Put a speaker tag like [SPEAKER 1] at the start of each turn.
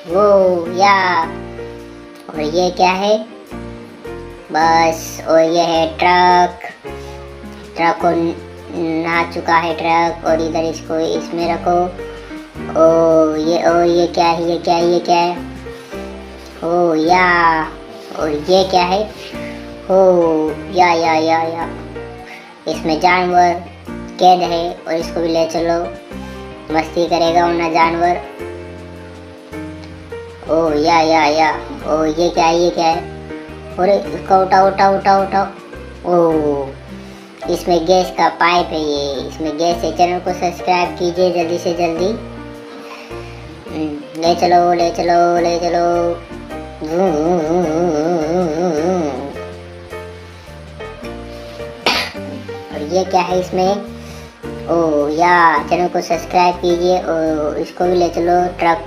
[SPEAKER 1] वो या, और ये क्या है? बस, और ये है ट्रक। ट्रक को नहा चुका है ट्रक, और इधर इसको इसमें रखो। ये क्या है? ये क्या है? ये क्या है? ओ या, और ये क्या है? ओ या, इसमें जानवर कैद है, और इसको भी ले चलो, मस्ती करेगा वरना जानवर। ओ या, ओ ये क्या है? ये क्या है? अरे इसको उठाओ। ओ, इसमें गैस का पाइप है, ये इसमें गैस है। चैनल को सब्सक्राइब कीजिए जल्दी से जल्दी। ले चलो। और ये क्या है इसमें? ओ या, चैनल को सब्सक्राइब कीजिए, और इसको भी ले चलो ट्रक।